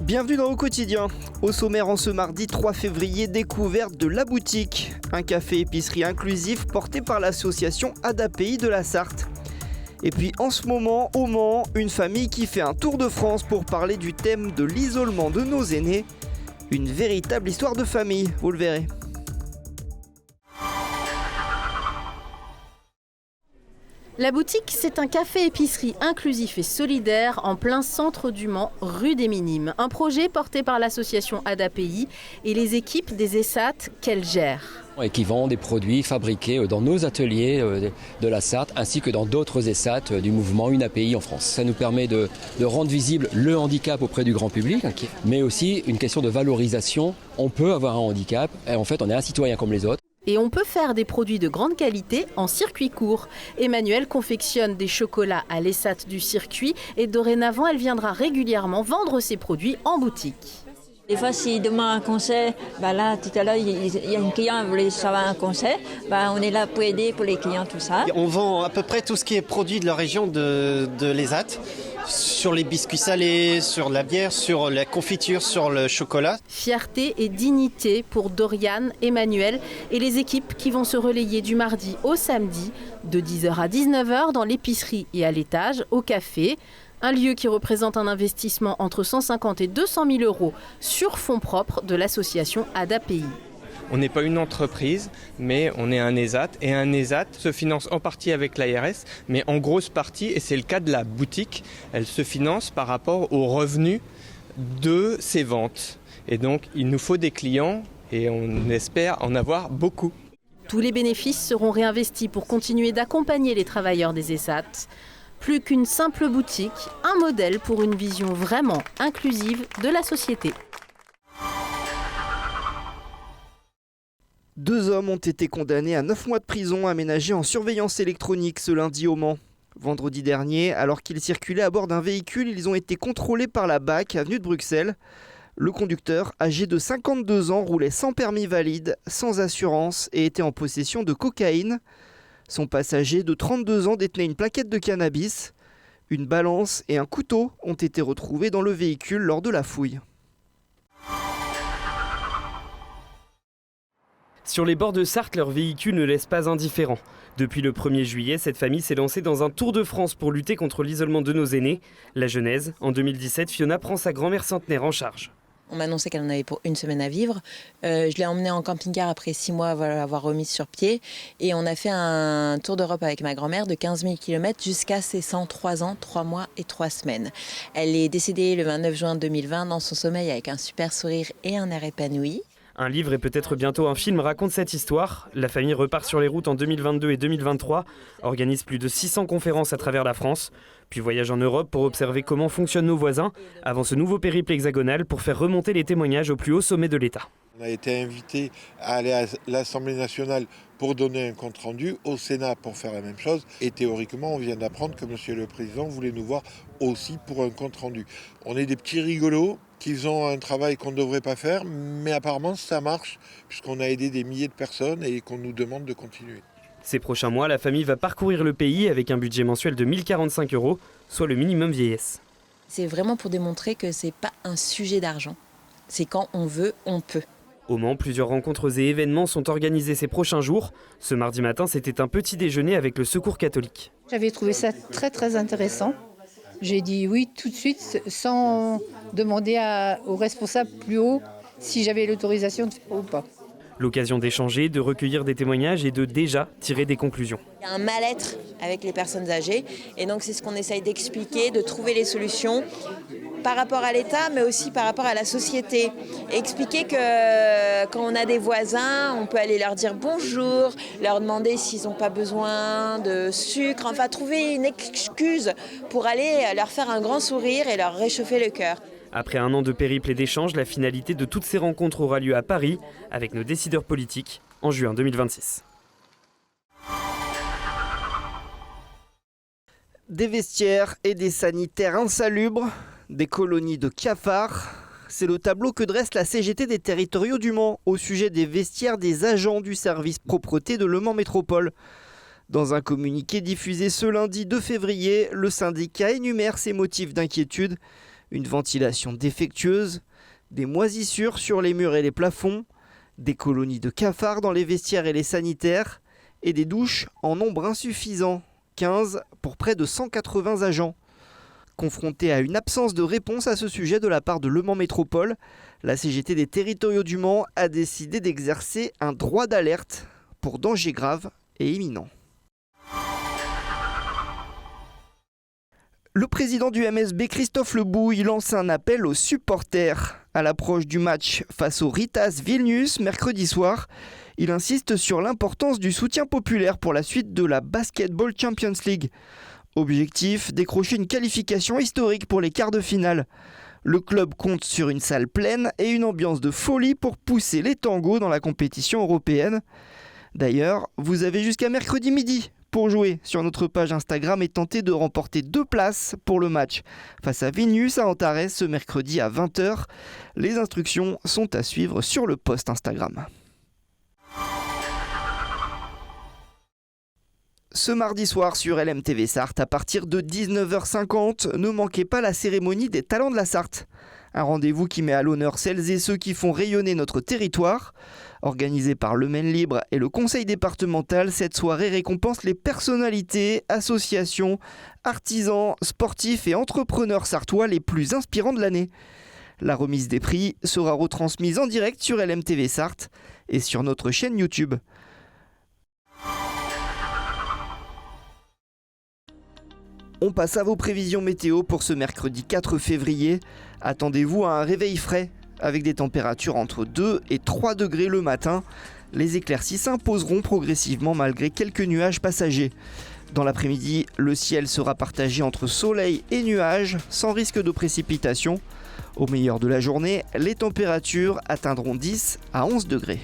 Bienvenue dans Au Quotidien. Au sommaire en ce mardi 3 février, découverte de La Boutique, un café-épicerie inclusif porté par l'association ADAPI de la Sarthe. Et puis en ce moment, au Mans, une famille qui fait un tour de France pour parler du thème de l'isolement de nos aînés. Une véritable histoire de famille, vous le verrez. La Boutique, c'est un café-épicerie inclusif et solidaire en plein centre du Mans, rue des Minimes. Un projet porté par l'association ADAPI et les équipes des ESAT qu'elle gère. Et qui vend des produits fabriqués dans nos ateliers de la Sarthe ainsi que dans d'autres ESAT du mouvement Une API en France. Ça nous permet de rendre visible le handicap auprès du grand public, mais aussi une question de valorisation. On peut avoir un handicap et en fait on est un citoyen comme les autres. Et on peut faire des produits de grande qualité en circuit court. Emmanuelle confectionne des chocolats à l'ESAT du circuit et dorénavant, elle viendra régulièrement vendre ses produits en boutique. Des fois, s'il demande un conseil, là, tout à l'heure, il y a une cliente qui voulait savoir un conseil. On est là pour aider pour les clients, tout ça. On vend à peu près tout ce qui est produit de la région de l'ESAT, sur les biscuits salés, sur la bière, sur la confiture, sur le chocolat. Fierté et dignité pour Doriane, Emmanuelle et les équipes qui vont se relayer du mardi au samedi, de 10h à 19h dans l'épicerie et à l'étage, au café. Un lieu qui représente un investissement entre 150 et 200 000 euros sur fonds propres de l'association ADAPI. On n'est pas une entreprise, mais on est un ESAT. Et un ESAT se finance en partie avec l'ARS, mais en grosse partie, et c'est le cas de la boutique, elle se finance par rapport aux revenus de ses ventes. Et donc, il nous faut des clients et on espère en avoir beaucoup. Tous les bénéfices seront réinvestis pour continuer d'accompagner les travailleurs des ESAT. Plus qu'une simple boutique, un modèle pour une vision vraiment inclusive de la société. 2 hommes ont été condamnés à 9 mois de prison aménagés en surveillance électronique ce lundi au Mans. Vendredi dernier, alors qu'ils circulaient à bord d'un véhicule, ils ont été contrôlés par la BAC, avenue de Bruxelles. Le conducteur, âgé de 52 ans, roulait sans permis valide, sans assurance et était en possession de cocaïne. Son passager de 32 ans détenait une plaquette de cannabis. Une balance et un couteau ont été retrouvés dans le véhicule lors de la fouille. Sur les bords de Sarthe, leur véhicule ne laisse pas indifférent. Depuis le 1er juillet, cette famille s'est lancée dans un tour de France pour lutter contre l'isolement de nos aînés. La Genèse, en 2017, Fiona prend sa grand-mère centenaire en charge. On m'a annoncé qu'elle en avait pour 1 semaine à vivre. Je l'ai emmenée en camping-car après 6 mois à l'avoir remise sur pied. Et on a fait un tour d'Europe avec ma grand-mère de 15 000 km jusqu'à ses 103 ans, 3 mois et 3 semaines. Elle est décédée le 29 juin 2020 dans son sommeil avec un super sourire et un air épanoui. Un livre et peut-être bientôt un film raconte cette histoire. La famille repart sur les routes en 2022 et 2023, organise plus de 600 conférences à travers la France, puis voyage en Europe pour observer comment fonctionnent nos voisins, avant ce nouveau périple hexagonal pour faire remonter les témoignages au plus haut sommet de l'État. On a été invité à aller à l'Assemblée nationale pour donner un compte-rendu, au Sénat pour faire la même chose. Et théoriquement, on vient d'apprendre que Monsieur le Président voulait nous voir aussi pour un compte-rendu. On est des petits rigolos qui ont un travail qu'on ne devrait pas faire, mais apparemment ça marche, puisqu'on a aidé des milliers de personnes et qu'on nous demande de continuer. Ces prochains mois, la famille va parcourir le pays avec un budget mensuel de 1 045 €, soit le minimum vieillesse. C'est vraiment pour démontrer que c'est pas un sujet d'argent. C'est quand on veut, on peut. Au Mans, plusieurs rencontres et événements sont organisés ces prochains jours. Ce mardi matin, c'était un petit déjeuner avec le Secours catholique. J'avais trouvé ça très très intéressant. J'ai dit oui tout de suite sans demander aux responsables plus haut si j'avais l'autorisation de faire ou pas. L'occasion d'échanger, de recueillir des témoignages et de déjà tirer des conclusions. Il y a un mal-être avec les personnes âgées et donc c'est ce qu'on essaye d'expliquer, de trouver les solutions par rapport à l'État mais aussi par rapport à la société. Expliquer que quand on a des voisins, on peut aller leur dire bonjour, leur demander s'ils n'ont pas besoin de sucre, enfin trouver une excuse pour aller leur faire un grand sourire et leur réchauffer le cœur. Après un an de périple et d'échanges, la finalité de toutes ces rencontres aura lieu à Paris avec nos décideurs politiques en juin 2026. Des vestiaires et des sanitaires insalubres, des colonies de cafards. C'est le tableau que dresse la CGT des territoriaux du Mans au sujet des vestiaires des agents du service propreté de Le Mans Métropole. Dans un communiqué diffusé ce lundi 2 février, le syndicat énumère ses motifs d'inquiétude. Une ventilation défectueuse, des moisissures sur les murs et les plafonds, des colonies de cafards dans les vestiaires et les sanitaires, et des douches en nombre insuffisant, 15 pour près de 180 agents. Confrontée à une absence de réponse à ce sujet de la part de Le Mans Métropole, la CGT des Territoriaux du Mans a décidé d'exercer un droit d'alerte pour danger grave et imminent. Le président du MSB, Christophe Lebouille, lance un appel aux supporters. À l'approche du match face au Ritas Vilnius mercredi soir, il insiste sur l'importance du soutien populaire pour la suite de la Basketball Champions League. Objectif, décrocher une qualification historique pour les quarts de finale. Le club compte sur une salle pleine et une ambiance de folie pour pousser les tangos dans la compétition européenne. D'ailleurs, vous avez jusqu'à mercredi midi pour jouer sur notre page Instagram et tenter de remporter 2 places pour le match face à Vilnius à Antares ce mercredi à 20h. Les instructions sont à suivre sur le post Instagram. Ce mardi soir sur LMTV Sarthe, à partir de 19h50, ne manquez pas la cérémonie des talents de la Sarthe. Un rendez-vous qui met à l'honneur celles et ceux qui font rayonner notre territoire. Organisée par le Maine Libre et le conseil départemental, cette soirée récompense les personnalités, associations, artisans, sportifs et entrepreneurs sartois les plus inspirants de l'année. La remise des prix sera retransmise en direct sur LMTV Sarthe et sur notre chaîne YouTube. On passe à vos prévisions météo pour ce mercredi 4 février. Attendez-vous à un réveil frais avec des températures entre 2 et 3 degrés le matin. Les éclaircies s'imposeront progressivement malgré quelques nuages passagers. Dans l'après-midi, le ciel sera partagé entre soleil et nuages sans risque de précipitation. Au meilleur de la journée, les températures atteindront 10 à 11 degrés.